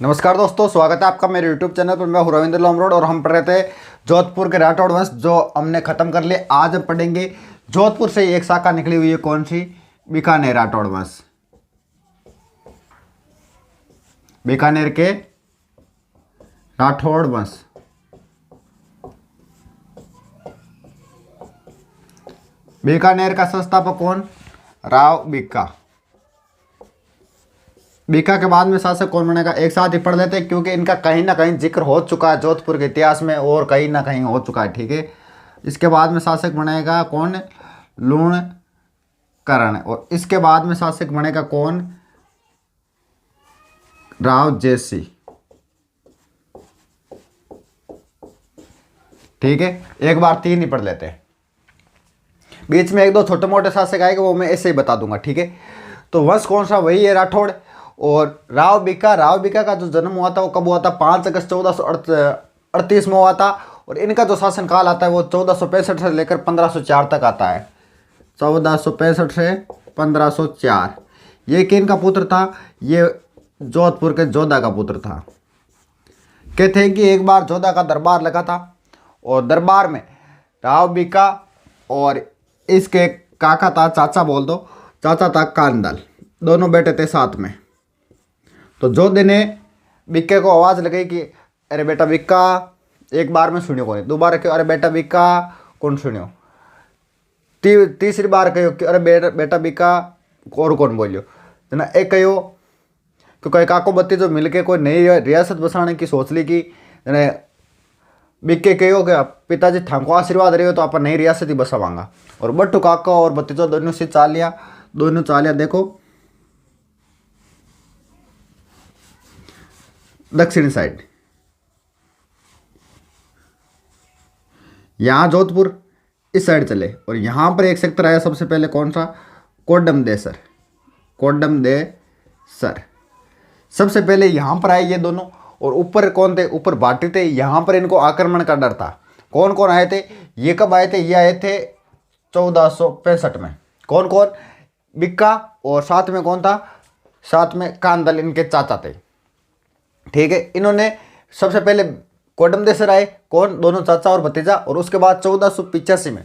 नमस्कार दोस्तों, स्वागत है आपका मेरे YouTube चैनल पर। मैं हूं रविंद्र लोमरोड और हम पढ़ रहे थे जोधपुर के राठौड़ वंश, जो हमने ख़त्म कर लिए। आज हम पढ़ेंगे जोधपुर से एक शाखा निकली हुई है, कौन सी? बीकानेर राठौड़ वंश। बीकानेर के राठौड़ वंश। बीकानेर का संस्थापक कौन? राव बीका। बीका के बाद में शासक कौन बनेगा? एक साथ ही पढ़ लेते हैं, क्योंकि इनका कहीं ना कहीं जिक्र हो चुका है जोधपुर के इतिहास में और कहीं ना कहीं हो चुका है। ठीक है, इसके बाद में शासक बनेगा कौन? लूणकरण। और इसके बाद में शासक बनेगा कौन? राव जयसिंह। ठीक है, एक बार तीन ही पढ़ लेते हैं, बीच में एक दो छोटे मोटे शासक आएंगे, वो मैं ऐसे ही बता दूंगा। ठीक है, तो वंश कौन सा? वही है राठौड़। और राव बीका का जो जन्म हुआ था वो कब हुआ था? 5 अगस्त 1438 में हुआ था। और इनका जो शासनकाल आता है वो 1465 से लेकर 1504 तक आता है। 1465 से 1504। ये किन का पुत्र था? ये जोधपुर के जोधा का पुत्र था। कहते हैं कि एक बार जोधा का दरबार लगा था और दरबार में राव बीका और इसके काका था, चाचा बोल दो, चाचा था कांदल, दोनों बेटे थे साथ में। तो जोधे ने बिक्के को आवाज़ लगाई कि अरे बेटा बिक्का, एक बार में सुनियो कौन, दोबारा क्यों अरे बेटा बिक्का कौन सुनियो, तीसरी बार कहो कि अरे बेटा बिक्का और कौन बोलियो जना। एक कहो कि कोई काको बत्ती जो मिलके कोई नई रियासत बसाने की सोच ली कि बिक्के कहो कि पिताजी थाको आशीर्वाद रहे हो तो आप नई रियासत ही बसावांगा। और बट्टू काका और भतीजो दोनों से चाल लिया। देखो दक्षिणी साइड, यहाँ जोधपुर इस साइड चले। और यहाँ पर एक सेक्टर आया सबसे पहले, कौन सा? कोडमदेसर। सबसे पहले यहाँ पर आए ये दोनों। और ऊपर कौन थे? ऊपर भाटी थे। यहाँ पर इनको आक्रमण का डर था। कौन कौन आए थे? ये कब आए थे? ये आए थे 1465 में। कौन कौन? बिक्का और साथ में कौन था? साथ में कांदल, इनके चाचा थे। ठीक है, इन्होंने सबसे पहले कोडमदेसर आए, कौन? दोनों चाचा और भतीजा। और उसके बाद 1485 में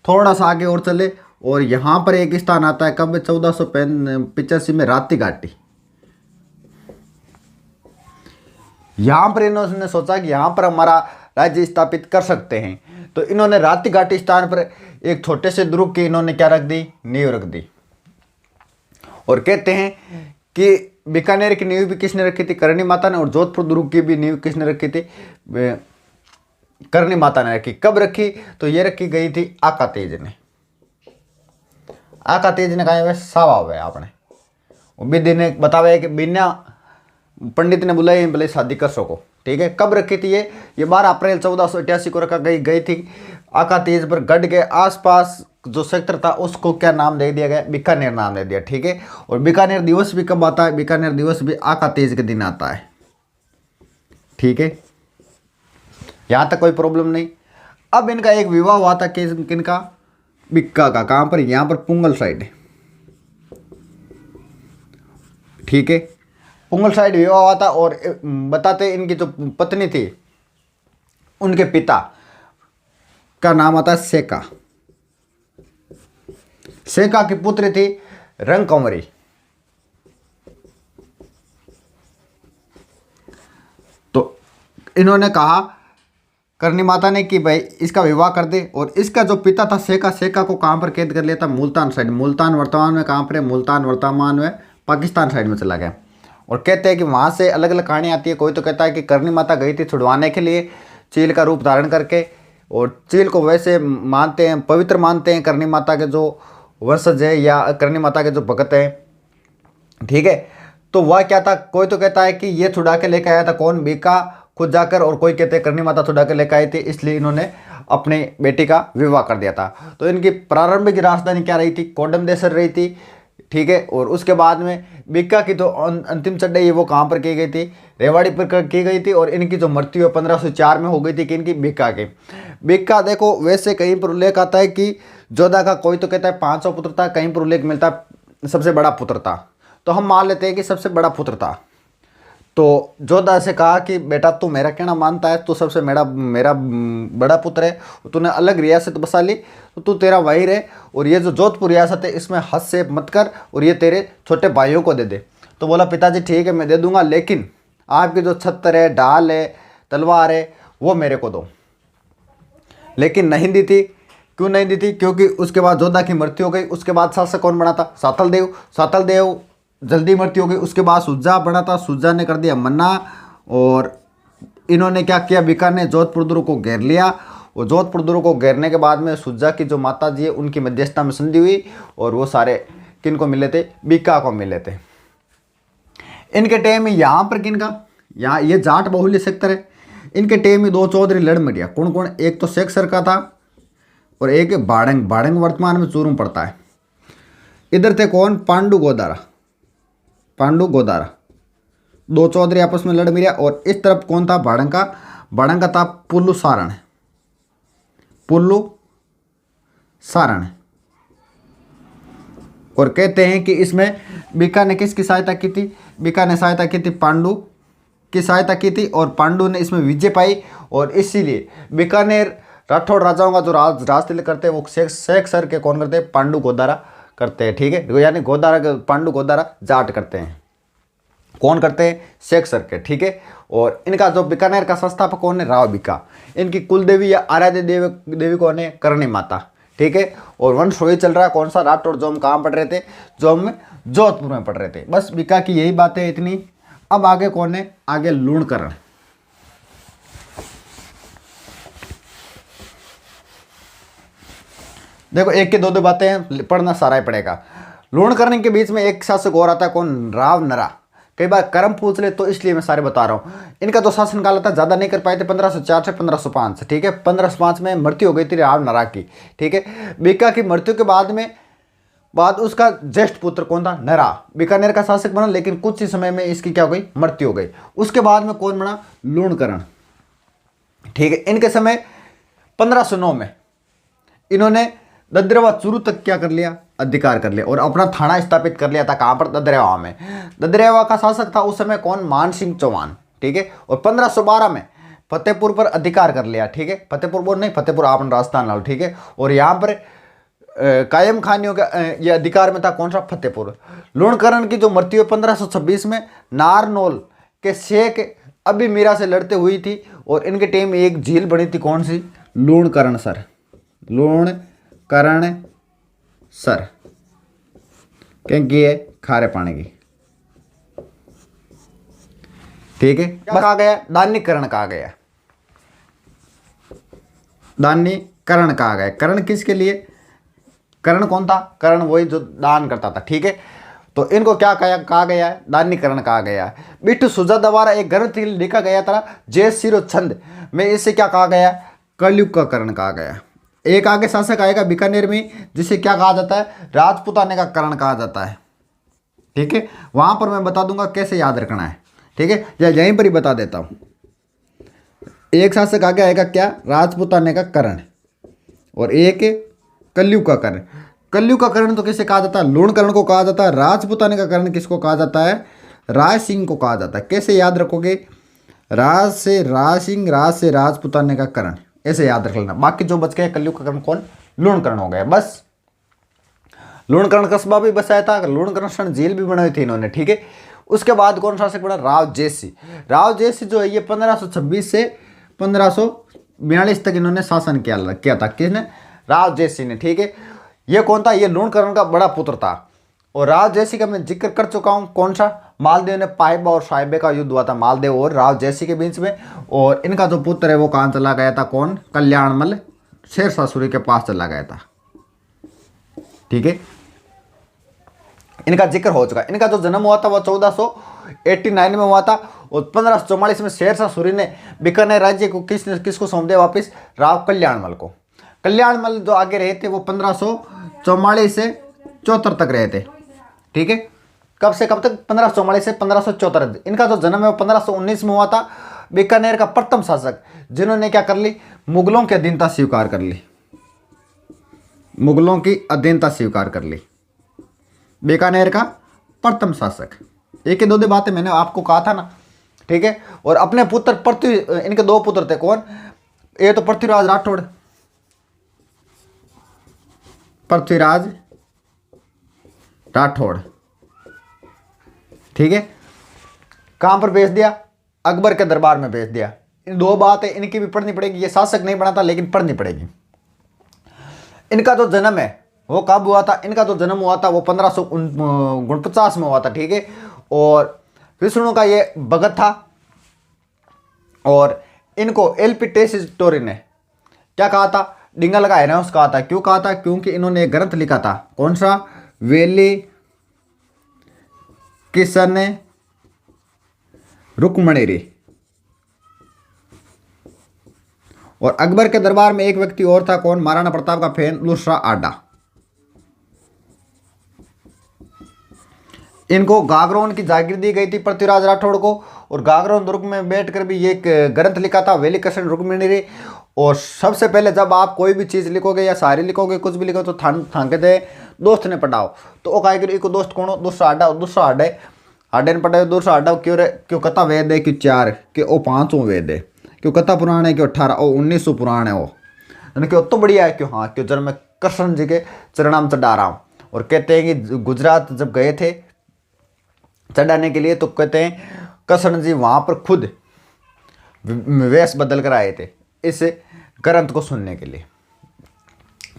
थोड़ा सा आगे और चले और यहाँ पर एक स्थान आता है, कब? 1485 में राती घाटी। यहाँ पर इन्होंने सोचा कि यहाँ पर हमारा राज्य स्थापित कर सकते हैं, तो इन्होंने राती घाटी स्थान पर एक छोटे से दुर्ग की इन्होंने क्या रख दी? नींव रख दी। और कहते हैं कि बीकानेर की नींव भी किसने रखी थी? करणी माता ने। और जोधपुर दुर्ग की भी नींव किसने रखी थी? करणी माता ने रखी। कब रखी? तो ये रखी गई थी आका तेज ने। आका तेज ने कहा सावा हुआ आपने, विधि ने बतावे कि बिना पंडित ने बुलाए भले शादी कर सको। ठीक है, कब रखी थी ये 12 अप्रैल 1488 को रखा गई थी। आका तेज पर गढ़ के आसपास जो सेक्टर था उसको क्या नाम दे दिया गया? बीकानेर नाम दे दिया। ठीक है, और बीकानेर दिवस भी कब आता है? बीकानेर दिवस भी आका तेज के दिन आता है। ठीक है, यहां तक कोई प्रॉब्लम नहीं। अब इनका एक विवाह हुआ था, किनका? बिक्का का। कहां पर? यहां पर पुंगल साइड। ठीक है, पुंगल साइड विवाह हुआ था। और बताते इनकी जो पत्नी थी उनके पिता का नाम आता है सेका। सेका की पुत्री थी रंगकंवरी। तो इन्होंने कहा, करणी माता ने, कि भाई इसका विवाह कर दे। और इसका जो पिता था सेका को कहां पर कैद कर लिया था? मुल्तान साइड। मुल्तान वर्तमान में कहां पर है? मुल्तान वर्तमान में पाकिस्तान साइड में चला गया। और कहते हैं कि वहां से अलग अलग कहानी आती है। कोई तो कहता है कि करणी माता गई थी छुड़वाने के लिए चील का रूप धारण करके, और चील को वैसे मानते हैं, पवित्र मानते हैं करणी माता के जो वंशज है या करणी माता के जो भगत हैं। ठीक है, तो वह क्या था? कोई तो कहता है कि ये छुड़ा के लेकर आया था, कौन? बीका खुद जाकर। और कोई कहते हैं करणी माता छुड़ा के लेकर आई थी, इसलिए इन्होंने अपनी बेटी का विवाह कर दिया था। तो इनकी प्रारंभिक राजधानी क्या रही थी? कोडमदेसर रही थी। ठीक है, और उसके बाद में बिक्का की जो अंतिम चढ़ाई है वो कहाँ पर की गई थी? रेवाड़ी पर की गई थी। और इनकी जो मृत्यु है 1504 में हो गई थी, कि इनकी बिक्का की। बिक्का देखो, वैसे कहीं पर उल्लेख आता है कि जोधा का, कोई तो कहता है 500 पुत्र था, कहीं पर उल्लेख मिलता है सबसे बड़ा पुत्र था। तो हम मान लेते हैं कि सबसे बड़ा पुत्र था। तो जोधा से कहा कि बेटा तू मेरा कहना मानता है, तू सबसे मेरा मेरा बड़ा पुत्र है, तूने अलग रियासत बसा ली तो तू तेरा वही रहे, और ये जो जोधपुर रियासत है इसमें हस्तक्षेप मत कर, और ये तेरे छोटे भाइयों को दे दे। तो बोला पिताजी ठीक है मैं दे दूंगा, लेकिन आपकी जो छत्तर है, ढाल है, तलवार है, वो मेरे को दो। लेकिन नहीं दी थी। क्यों नहीं दी थी? क्योंकि उसके बाद जोधा की मृत्यु हो गई। उसके बाद शासक कौन बना था? सातलदेव। सातलदेव जल्दी मृत्यु हो गई। उसके बाद सुजा बना था, सुजा ने कर दिया मन्ना, और इन्होंने क्या किया, बीकानेर ने जोधपुर दुर्ग को घेर लिया, और जोधपुर दुर्ग को घेरने के बाद में सुजा की जो माता जी है उनकी मध्यस्थता में संधि हुई, और वो सारे किन को मिले थे? बीका को मिले थे। इनके टाइम में यहाँ पर किनका, यहाँ ये जाट बहुल्य सेक्टर है, इनके टाइम में दो चौधरी लड़ मरिया। कौन कौन? एक तो शेख सर का था और एक बाड़ंग। बाड़ंग वर्तमान में चूरू पड़ता है। इधर थे कौन? पांडु गोदारा। पांडु गोदारा, दो चौधरी आपस में लड़ मिलिया। और इस तरफ कौन था? बाड़ंग का। बाड़ंग का था पुल्लू सारण। पुल्लू सारण। और कहते हैं कि इसमें बीका ने किसकी सहायता की थी? बीका ने सहायता की थी पांडु की सहायता की थी, और पांडु ने इसमें विजय पाई, और इसीलिए बीकानेर राठौड़ राजाओं का जो राज करते हैं वो शेख सर के कौन करते हैं? पांडु गोदारा करते हैं। ठीक है, यानी गोदारा के पांडु गोदारा जाट करते हैं। कौन करते हैं? शेख सर के। ठीक है, और इनका जो बीकानेर का संस्थापक कौन है? राव बीका। इनकी कुलदेवी या आराध्य देवी कौन है? करणी माता। ठीक है, और वंश वही चल रहा है। कौन सा? राठौड़। जो हम कहाँ पढ़ रहे थे? जो हम जोधपुर में पढ़ रहे थे। बस बीका की यही बातें इतनी। अब आगे कौन है? आगे लूणकरण। देखो एक के दो बातें हैं, पढ़ना सारा ही पड़ेगा। लूणकरण के बीच में एक शासक और आता है, कौन? राव नरा। कई बार कर्म पूछ ले तो इसलिए मैं सारे बता रहा हूँ। इनका जो शासनकाल था ज़्यादा नहीं कर पाए थे, 1504 से 1505 से। ठीक है, 1505 में मृत्यु हो गई थी राव नरा की। ठीक है, बीका की मृत्यु के बाद उसका ज्येष्ठ पुत्र कौन था? नरा। बीकानेर का शासक बना, लेकिन कुछ ही समय में इसकी क्या हो गई? मृत्यु हो गई। उसके बाद में कौन बना? लूणकरण। ठीक है, इनके समय 1509 में इन्होंने ददरेवा चूरू तक क्या कर लिया? अधिकार कर लिया, और अपना थाना स्थापित कर लिया था। कहाँ पर? ददरेवा में। ददरेवा का शासक था उस समय कौन? मान सिंह चौहान। ठीक है, और 1512 में फतेहपुर पर अधिकार कर लिया। ठीक है, फतेहपुर बोल नहीं, फतेहपुर आपन राजस्थान लाओ। ठीक है, और यहाँ पर कायम खानियों का ये अधिकार में था। कौन सा? फतेहपुर। लूणकरण की जो मृत्यु 1526 में नारनौल के शेख अभी मीरा से लड़ते हुई थी, और इनके टाइम में एक झील बनी थी। कौन सी? लूणकरण सर। लूणकरण सर, क्योंकि ये खारे पानी की। ठीक है, कहा गया? दानीकरण कहा गया। दानीकरण कहा गया। करण किसके लिए? करण कौन था? करण वही जो दान करता था। ठीक है, तो इनको क्या कहा गया है? दानीकरण कहा गया है। बिट्टू सुजा द्वारा एक ग्रंथ लिखा गया था जय सिरो छंद में, इसे क्या कहा गया? कलयुग का करण कहा गया। एक आगे शासक आएगा बीकानेर में, जिसे क्या कहा जाता है? राजपूताने का करण कहा जाता है। ठीक है, वहां पर मैं बता दूंगा कैसे याद रखना है। ठीक है, या यहीं पर ही बता देता हूं। एक शासक आगे आएगा क्या? राजपूताने का करण, और एक कलयुग का करण। कलयुग का करण तो किसे कहा जाता है? लूणकरण को कहा जाता है। राजपूताने का करण किसको कहा जाता है? राज सिंह को कहा जाता है। कैसे याद रखोगे? राज से राज सिंह, राज से राजपूताने का करण, ऐसे याद रख लेना। बाकी जो बच गया कलयुग का करण कौन? लूणकरण हो गया। बस लूणकरण कस्बा भी बसाया था, लूणकरण झील भी बनाई थी इन्होंने। ठीक है, उसके बाद कौन शासक बना? राव जयसिंह। राव जयसिंह जो है ये 1526 से 1542 तक इन्होंने शासन किया था। किसने? राव जयसिंह ने। ठीक है, ये कौन था? ये लूणकरण का बड़ा पुत्र था। और राव जयसिंह का मैं जिक्र कर चुका हूँ। कौन सा? मालदेव ने पाइबा और साहिबे का युद्ध हुआ था, मालदेव और राव जयसिंह के बीच में। और इनका जो पुत्र है वो कहाँ चला गया था? कौन? कल्याणमल शेरशाह सूरी के पास चला गया था। ठीक है, इनका जिक्र हो चुका है। इनका जो जन्म हुआ था वो 1489 में हुआ था, और 1544 में शेरशाह सूरी ने बीकानेर राज्य को किसको सौंप दिया वापिस? राव कल्याणमल को। कल्याणमल जो आगे रहे थे वो 1544 से 74 तक रहे थे। ठीक है, कब से कब तक? 1544 से 1574। इनका जो जन्म है वो 1519 में हुआ था। बीकानेर का प्रथम शासक जिन्होंने क्या कर ली? मुगलों की अधीनता स्वीकार कर ली। मुगलों की अधीनता स्वीकार कर ली। बीकानेर का प्रथम शासक। एक ही दो बातें मैंने आपको कहा था ना ठीक है। और अपने पुत्र इनके 2 पुत्र थे, कौन? ये तो पृथ्वीराज राठौड़, पृथ्वीराज राठौड़, ठीक है। कहां पर भेज दिया? अकबर के दरबार में भेज दिया। इन 2 बातें इनकी भी पढ़नी पड़ेगी। ये शासक नहीं बना था लेकिन पढ़नी पड़ेगी। इनका जो जन्म है वो कब हुआ था? इनका जो जन्म हुआ था वो 1549 में हुआ था, ठीक है। और विष्णु का ये भगत था। और इनको एलपी टेसीटोरी ने क्या कहा था? डिंगा लगाया ना, उसका कहा था। क्यों कहा था? क्योंकि इन्होंने एक ग्रंथ लिखा था। कौन सा? वेली किशन रुक्मणीरी। और अकबर के दरबार में एक व्यक्ति और था, कौन? महाराणा प्रताप का फैन लुसरा आडा। इनको गागरोन की जागीर दी गई थी पृथ्वीराज राठौड़ को। और गागरोन दुर्ग में बैठकर भी ये एक ग्रंथ लिखा था, वेली किशन रुक्मणीरी। और सबसे पहले जब आप कोई भी चीज़ लिखोगे या शायरी लिखोगे, कुछ भी लिखो, तो थांके दे दोस्त ने पढ़ाओ। तो वो कहा कि दोस्त कौन हो? दूसरा आडा। दूसरा आडा आडे ने पढ़ाओ। दूसरा आडा क्यों रे? क्यों कथा वेद है? क्यों 4? कि वो 5 वेद है। क्यों कथा पुराण है? क्यों 18? ओ 1900 पुराण है वो। क्यों तो बढ़िया है? क्यों? हाँ, क्यों जब मैं कृष्ण जी के चरणाम चढ़ा रहा हूँ। और कहते हैं कि गुजरात जब गए थे चढ़ाने के लिए, तो कहते हैं कृष्ण जी वहाँ पर खुद वेश बदल कर आए थे इस ग्रंथ को सुनने के लिए।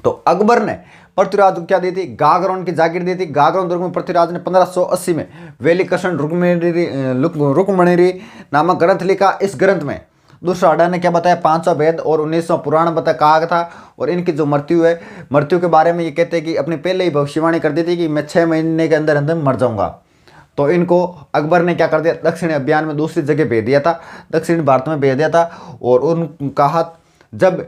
तो अकबर ने पृथ्वीराज को क्या दी थी? गागरोन की जागीर दी थी। गागरोन दुर्ग में पृथ्वीराज ने 1580 में वेली किशन रुक्मणीरी नामक ग्रंथ लिखा। इस ग्रंथ में दूसरा आडा ने क्या बताया? 500 वेद और 1900 पुराण कहा था। और इनकी जो मृत्यु है, मृत्यु के बारे में ये कहते हैं कि अपनी पहले ही भविष्यवाणी कर दी थी कि मैं 6 महीने के अंदर अंदर मर जाऊंगा। तो इनको अकबर ने क्या कर दिया? दक्षिणी अभियान में दूसरी जगह भेज दिया था, दक्षिण भारत में भेज दिया था। और उनका हाथ, जब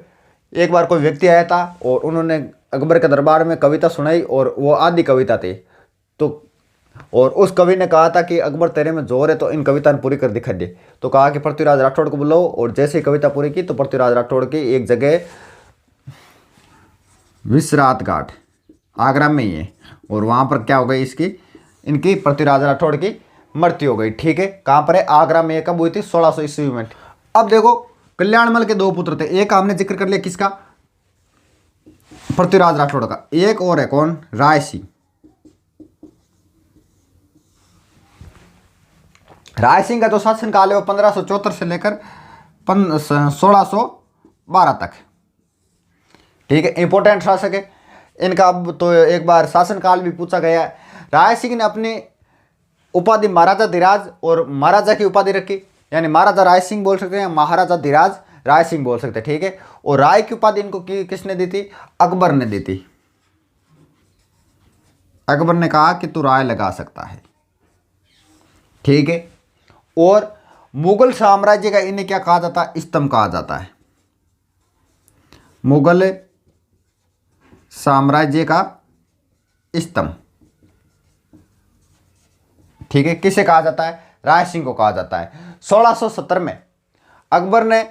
एक बार कोई व्यक्ति आया था और उन्होंने अकबर के दरबार में कविता सुनाई, और वो आदि कविता थी। तो और उस कवि ने कहा था कि अकबर तेरे में जोर है, तो इन कविता ने पूरी कर दिखा दी। तो कहा कि पृथ्वीराज राठौड़ को बुलाओ। और जैसे ही कविता पूरी की तो पृथ्वीराज राठौड़ की एक जगह विश्रात घाट आगरा में ही है। और वहाँ पर क्या हो गई? इनकी पृथ्वीराज राठौड़ की मृत्यु हो गई, ठीक है। कहाँ पर है? आगरा में। कब हुई थी? 1600 ईस्वी में। अब देखो, कल्याणमल के 2 पुत्र थे। एक हमने जिक्र कर लिया, किसका? पृथ्वीराज राठौड़ का। एक और है, कौन? राय सिंह। राय सिंह का जो शासनकाल है वो 1574 से लेकर 1612 तक, ठीक है। इंपॉर्टेंट शासक है इनका। अब तो एक बार शासनकाल भी पूछा गया है। राय सिंह ने अपनी उपाधि महाराजा धीराज और महाराजा की उपाधि रखी, यानी महाराजा राय सिंह बोल सकते हैं, महाराजा धीराज राय सिंह बोल सकते हैं, ठीक है। और राय की उपाधि इनको किसने दी थी? अकबर ने दी थी। अकबर ने कहा कि तू राय लगा सकता है, ठीक है। और मुगल साम्राज्य का इन्हें क्या कहा जाता है? स्तंभ कहा जाता है। मुगल साम्राज्य का स्तंभ, ठीक है। किसे कहा जाता है? राय सिंह को कहा जाता है। 1670 में अकबर ने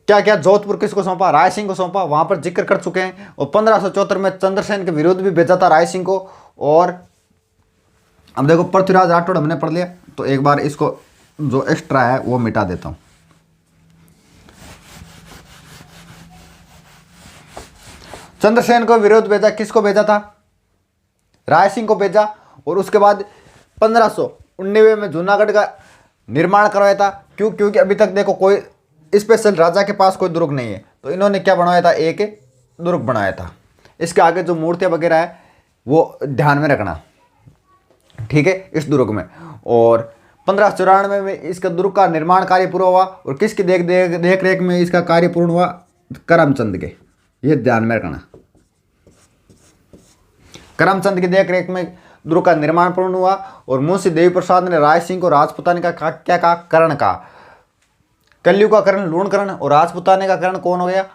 क्या क्या? जोधपुर किसको सौंपा? राय सिंह को सौंपा। वहां पर जिक्र कर चुके हैं। और 1574 में चंद्रसेन के विरुद्ध भी भेजा था राय सिंह को। और अब देखो, पृथ्वीराज राठौड़ हमने पढ़ लिया, तो एक बार इसको जो एक्स्ट्रा है वो मिटा देता हूं। चंद्रसेन को विरोध भेजा, किसको भेजा था? राय सिंह को भेजा। और उसके बाद 1599 में जूनागढ़ का निर्माण करवाया था। क्यों? क्योंकि अभी तक देखो कोई स्पेशल राजा के पास कोई दुर्ग नहीं है, तो इन्होंने क्या बनाया था? एक दुर्ग बनाया था। इसके आगे जो मूर्तियां वगैरह है वो ध्यान में रखना, ठीक है, इस दुर्ग में। और 1594 में इसका दुर्ग का निर्माण कार्य पूरा हुआ। और किसकी देख रेख में इसका कार्य पूर्ण हुआ? करमचंद के। ये ध्यान में रखना, करमचंद की देख रेख में दुर्ग का निर्माण पूर्ण हुआ। और मुंशी देवी प्रसाद ने राय सिंह को राजपुताने का क्या कहा? करण का। कलयुग का करण लूणकरण, और राजपुताने का करण कौन हो गया?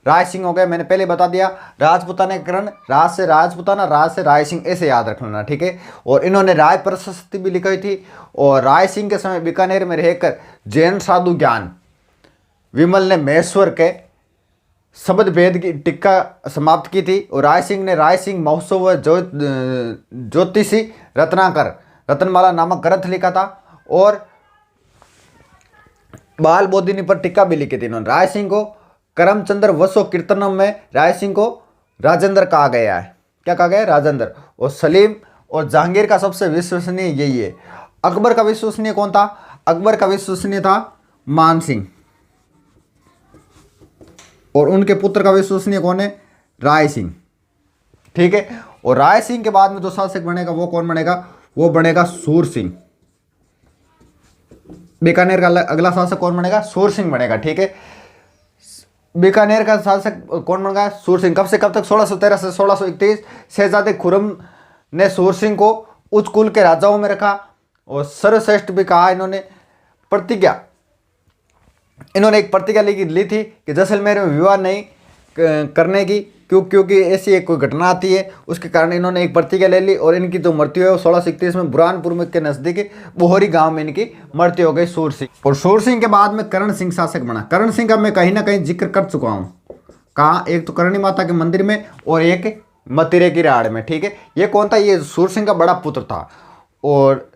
राय सिंह हो गया। मैंने पहले बता दिया, राजपुताने का करण, राज से राजपुताना, राज से राय सिंह, ऐसे याद रखना, ठीक है। और इन्होंने राय प्रशस्ति भी लिखाई थी। और राय सिंह के समय बीकानेर में रहकर जैन साधु ज्ञान विमल ने महेश्वर के शब्द भेद की टिक्का समाप्त की थी। और राय सिंह ने राय सिंह महोत्सव व ज्योतिषी रत्नाकर रत्नमाला नामक ग्रंथ लिखा था। और बाल बोधिनी पर टीका भी लिखी थी इन्होंने। राय सिंह को करमचंद्र वसो कीर्तनम में राय सिंह को राजेंद्र कहा गया है। क्या कहा गया है? राजेंद्र। और सलीम और जहांगीर का सबसे विश्वसनीय यही है। अकबर का विश्वसनीय कौन था? अकबर का विश्वसनीय था मान सिंह। और उनके पुत्र का विश्वसनीय कौन है? राय सिंह। ठीक है। और राय सिंह के बाद में जो शासक बनेगा वो कौन बनेगा? वो बनेगा सूर सिंह। बीकानेर का अगला शासक कौन बनेगा? सूर सिंह बनेगा। ठीक है। बीकानेर का शासक कौन बन गया? सूर सिंह। कब से कब तक? 1613 से 1631। शहजादे खुरम ने सूर सिंह को उच्च कुल के राजाओं में रखा और सर्वश्रेष्ठ भी कहा। इन्होंने एक प्रतिज्ञा ली थी कि जैसलमेर में विवाह नहीं करने की, क्योंकि ऐसी एक कोई घटना आती है, उसके कारण इन्होंने एक प्रतिज्ञा ले ली। और इनकी जो मृत्यु है वो 1631 में बुरहानपुर में के नज़दीक बोहरी गांव में इनकी मृत्यु हो गई, सूर सिंह। और सूर सिंह के बाद में करण सिंह शासक बना। करण सिंह का मैं कहीं ना कहीं जिक्र कर चुका हूँ। कहाँ? एक तो करणी माता के मंदिर में और एक मतिरे की राड़ में। ठीक है। ये कौन था? ये सूर सिंह का बड़ा पुत्र था। और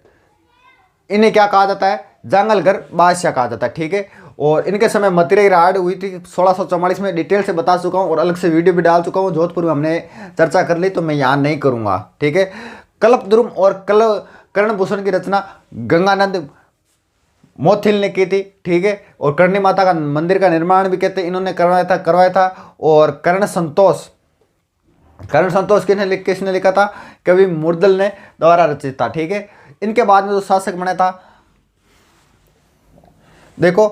इन्हें क्या कहा जाता है? जंगलगढ़ बादशाह कहा जाता है। ठीक है। और इनके समय मतिरे की राड़ हुई थी 1644 में। डिटेल से बता चुका हूँ और अलग से वीडियो भी डाल चुका हूँ। जोधपुर में हमने चर्चा कर ली तो मैं यहाँ नहीं करूँगा। ठीक है। कल्पद्रुम और कर्णभूषण की रचना गंगानंद मोथिल ने की थी। ठीक है। और करणी माता का मंदिर का निर्माण भी कहते इन्होंने करवाया था। और कर्ण संतोष किसने लिखा था? कवि मुर्दल ने द्वारा रचित था। ठीक है। इनके बाद में जो शासक बना था, देखो,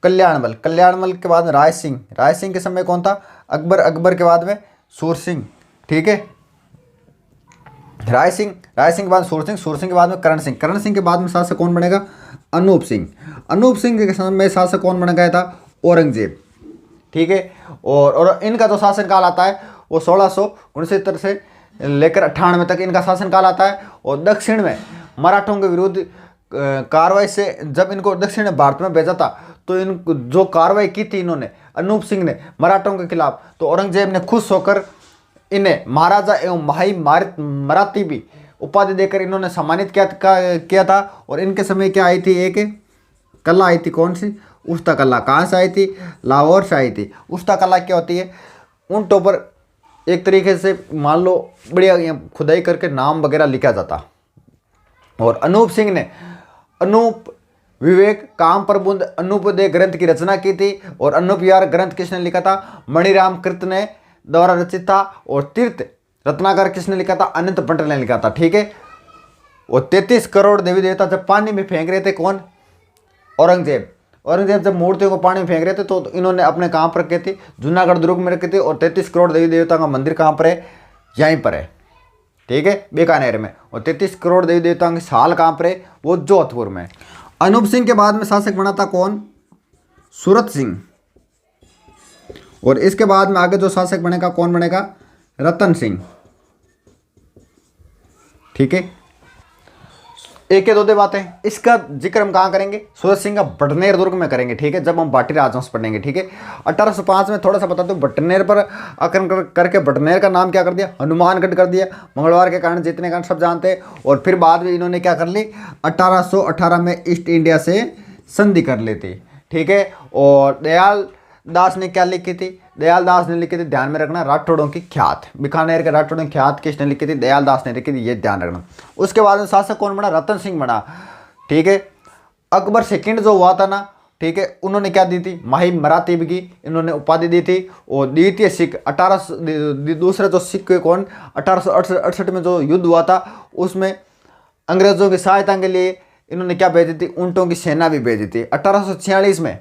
कल्याणमल के बाद में राय सिंह के समय कौन था? अकबर के बाद में सूर सिंह। ठीक है। राय सिंह के बाद सूर सिंह के बाद में करण सिंह के बाद में शासक कौन बनेगा? अनूप सिंह के समय में शासक कौन बन गया था? औरंगजेब। ठीक है। और इनका जो शासन काल आता है वो 1669 से लेकर 98 तक इनका शासन काल आता है। और दक्षिण में मराठों के विरुद्ध कार्रवाई से जब इनको दक्षिण भारत में भेजा था तो इन जो कार्रवाई की थी इन्होंने, अनूप सिंह ने मराठों के खिलाफ, तो औरंगजेब ने खुश होकर इन्हें महाराजा एवं माही मराठी भी उपाधि देकर इन्होंने सम्मानित किया था। और इनके समय क्या आई थी? एक कला आई थी। कौन सी? उस्ता कला। कहाँ से आई थी? लाहौर से आई थी। उस्ता कला क्या होती है? ऊँटों पर एक तरीके से मान लो बढ़िया खुदाई करके नाम वगैरह लिखा जाता। और अनूप सिंह ने अनूप विवेक काम प्रबुंध अनूपोदय ग्रंथ की रचना की थी। और अनूपयार ग्रंथ किसने लिखा था? मणिराम कृत ने द्वारा रचित था। और तीर्थ रत्नाकर किसने लिखा था? अनंत पंडित ने लिखा था। ठीक है। और 33 करोड़ देवी देवता जब पानी में फेंक रहे थे, कौन? औरंगजेब जब मूर्तियों को पानी में फेंक रहे थे तो इन्होंने अपने कहाँ पर रखे थे? जूनागढ़ दुर्ग में रखे थे। और 33 करोड़ देवी देवता का मंदिर कहाँ पर है? यहीं पर है। ठीक है, बीकानेर में। और 33 करोड़ देवी देवताओं की साल कहाँ पर है? वो जोधपुर में। अनूप सिंह के बाद में शासक बना था कौन? सूरत सिंह। और इसके बाद में आगे जो शासक बनेगा कौन बनेगा? रतन सिंह। ठीक है। एक या दो बातें, इसका जिक्र हम कहाँ करेंगे? सूरत सिंह का बटनेर दुर्ग में करेंगे। ठीक है, जब हम बाटी राजवंश पढ़ेंगे। ठीक है। 1805 में थोड़ा सा बता दूं, बटनेर पर आक्रमण करके बटनेर का नाम क्या कर दिया? हनुमानगढ़ कर दिया। मंगलवार के कारण जीतने का सब जानते हैं। और फिर बाद में इन्होंने क्या कर ली? 1818 में ईस्ट इंडिया से संधि कर ली थी। ठीक है। और दयाल दास ने क्या लिखी थी? दयाल दास ने लिखी थी, ध्यान में रखना, राठौड़ों की ख्यात। बीकानेर के राठौड़ों की ख्यात किसने लिखी थी? दयाल दास ने लिखी थी, ये ध्यान रखना। उसके बाद में शासक कौन बना? रतन सिंह बना। ठीक है। अकबर सेकंड जो हुआ था ना, ठीक है, उन्होंने क्या दी थी? माही मराठी की इन्होंने उपाधि दी थी। और द्वितीय सिख दूसरा जो सिख कौन? 1868 में जो युद्ध हुआ था उसमें अंग्रेजों की सहायता के लिए इन्होंने क्या भेजी थी? ऊँटों की सेना भी भेजी थी। 1846 में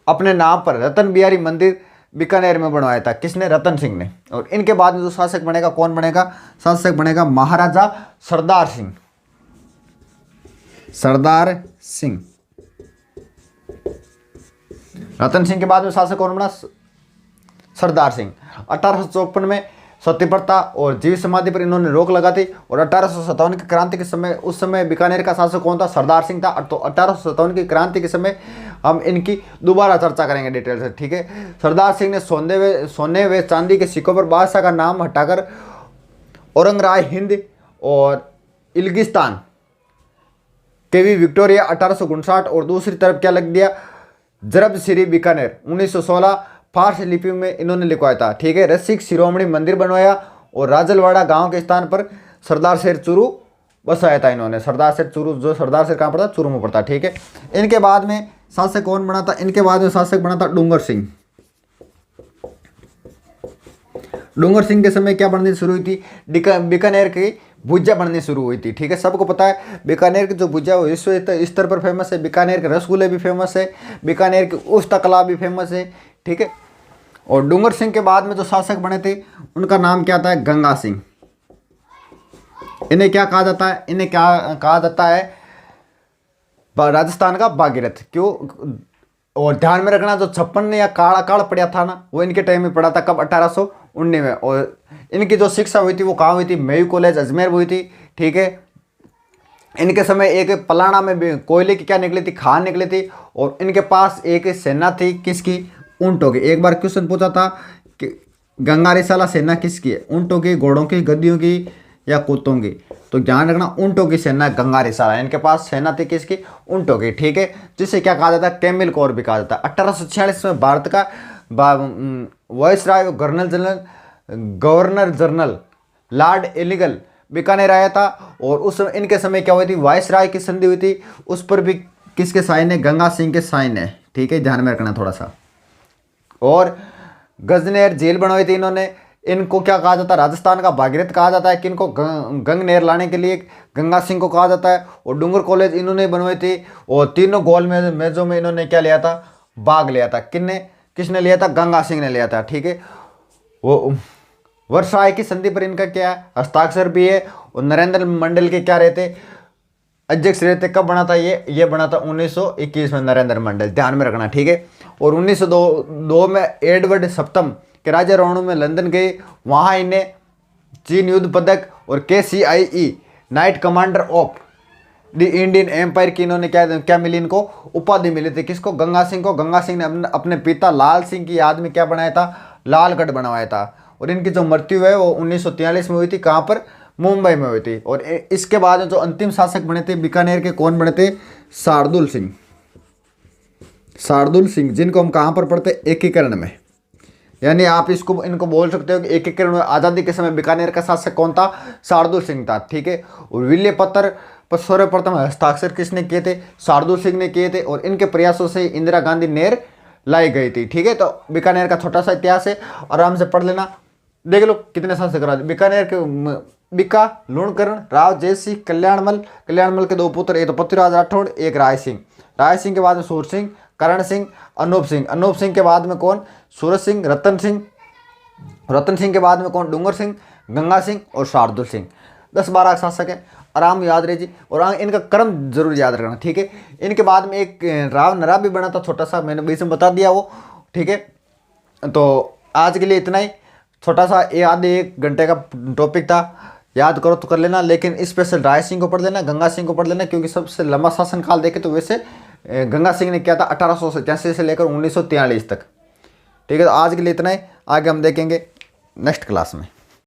अपने नाम पर रतन बिहारी मंदिर बीकानेर में बनवाया था। किसने? रतन सिंह ने। और इनके बाद में जो शासक बनेगा कौन बनेगा? शासक बनेगा महाराजा सरदार सिंह। रतन सिंह के बाद में शासक कौन बना? सरदार सिंह। 1854 में सती प्रथा और जीव समाधि पर इन्होंने रोक लगा थी। और 1857 की क्रांति के समय, उस समय बीकानेर का शासक कौन था? सरदार सिंह था। तो 1857 की क्रांति के समय हम इनकी दोबारा चर्चा करेंगे डिटेल से। ठीक है। सरदार सिंह ने सोने व चांदी के सिक्कों पर बादशाह का नाम हटाकर औरंगराय हिंद और इल्गिस्तान केवी विक्टोरिया 1859 और दूसरी तरफ क्या लग दिया, जरब श्री बीकानेर 1916 फारसी लिपि में इन्होंने लिखवाया था। ठीक है, रसिक शिरोमणि मंदिर बनवाया और राजलवाड़ा गांव के स्थान पर सरदार शेर चूरू बसाया था इन्होंने। सरदार शेर चूरू, जो सरदार शेर कहाँ पड़ता, चूरू में पड़ता। ठीक है, इनके बाद में शासक कौन बना था, इनके बाद में शासक बना था डूंगर सिंह। डूंगर सिंह के समय क्या बननी शुरू हुई थी, बीकानेर की भुजिया बननी शुरू हुई थी। ठीक है, सबको पता है बीकानेर की जो भुजिया वो विश्व स्तर पर फेमस है। बीकानेर के रसगुल्ले भी फेमस है, बीकानेर की उस्तकला भी फेमस है। ठीक है, और डूंगर सिंह के बाद में जो शासक बने थे उनका नाम क्या था, गंगा सिंह। इन्हें क्या कहा जाता है, इन्हें क्या कहा जाता है, राजस्थान का भागीरथ। क्यों, और ध्यान में रखना जो 56 या काला काल पड़ा था ना, वो इनके टाइम में पड़ा था। कब, 1819 में। और इनकी जो शिक्षा हुई थी वो कहाँ हुई थी, मेयू कॉलेज अजमेर हुई थी। ठीक है, इनके समय एक पलाना में भी कोयले की क्या निकली थी, खान निकली थी। और इनके पास एक सेना थी, किसकी, ऊंटों की। एक बार क्वेश्चन पूछा था कि गंगा रिसाला सेना किसकी है, ऊंटों की, घोड़ों की, गद्दियों की या कुत्तों की। तो ध्यान रखना, ऊंटों की सेना गंगा रिसाला, इनके पास सेना थी किसकी, ऊंटों की। ठीक है, जिसे क्या कहा जाता है, कैमिल कोर भी कहा जाता है। 1846 में भारत का वायसराय गवर्नर जनरल लॉर्ड एलिगल बीकानेर आया था। और उस समय इनके समय क्या हुई थी, वायसराय की संधि हुई थी, उस पर भी किसके साइन है, गंगा सिंह के साइन है। ठीक है, ध्यान में रखना थोड़ा सा। और गजनेर जेल बनवाई थी इन्होंने। इनको क्या कहा जाता है, राजस्थान का भागीरथ कहा जाता है। किनको, गंगनेर लाने के लिए गंगा सिंह को कहा जाता है। और डूंगर कॉलेज इन्होंने बनवाई थी। और तीनों गोल मेजों में इन्होंने क्या लिया था, भाग लिया था। किसने लिया था, गंगा सिंह ने लिया था। ठीक है, वो वर्षाय की संधि पर इनका क्या है, हस्ताक्षर भी है। और नरेंद्र मंडल के क्या रहते, अध्यक्ष रहते। कब बना था ये बना था 1921 में नरेंद्र मंडल, ध्यान में रखना। ठीक है, और 1902 में एडवर्ड सप्तम के राजा रोणु में लंदन गए, वहाँ इन्हें चीन युद्ध पदक और KCIE knight commander of the Indian empire की इन्होंने क्या मिली, इनको उपाधि मिली थी। किसको, गंगा सिंह को। गंगा सिंह ने अपने पिता लाल सिंह की याद में क्या बनाया था, लालगढ़ बनवाया था। और इनकी जो मृत्यु है वो 1943 में हुई थी, कहाँ पर, मुंबई में हुई थी। और इसके बाद जो अंतिम शासक बने थे बीकानेर के, कौन बने थे, शार्दुल सिंह। शार्दुल सिंह, जिनको हम कहाँ पर पढ़ते, एकीकरण में। यानी आप इनको बोल सकते हो कि एकीकरण में आज़ादी के समय बीकानेर का शासक कौन था, शार्दुल सिंह था। ठीक है, और विल्य पत्र पर सर्वप्रथम हस्ताक्षर किसने किए थे, शार्दुल सिंह ने किए थे। और इनके प्रयासों से इंदिरा गांधी नहर लाई गई थी। ठीक है, तो बीकानेर का छोटा सा इतिहास है, आराम से पढ़ लेना। देख लो कितने शासक रहा बीकानेर के, बीका, लूणकरण, राव जयसिंह, कल्याणमल के 2 पुत्र, एक तो पृथ्वीराज राठौड़, एक राय सिंह। राय सिंह के बाद में सूर सिंह, करण सिंह, अनूप सिंह के बाद में कौन, सूरज सिंह, रतन सिंह के बाद में कौन, डूंगर सिंह, गंगा सिंह और शार्दुल सिंह। 10-12 शासक है, आराम याद रहे जी। और इनका क्रम जरूर याद रखना। ठीक है, इनके बाद में एक राव नरा भी बना था, छोटा सा, मैंने बीच में बता दिया वो। ठीक है, तो आज के लिए इतना ही, छोटा सा आधे 1 घंटे का टॉपिक था, याद करो तो कर लेना। लेकिन स्पेशल राय सिंह को पढ़ लेना, गंगा सिंह को पढ़ लेना, क्योंकि सबसे लंबा शासनकाल देखे तो वैसे गंगा सिंह ने किया था 1887 से लेकर 1943 तक। ठीक है, तो आज के लिए इतना ही, आगे हम देखेंगे नेक्स्ट क्लास में।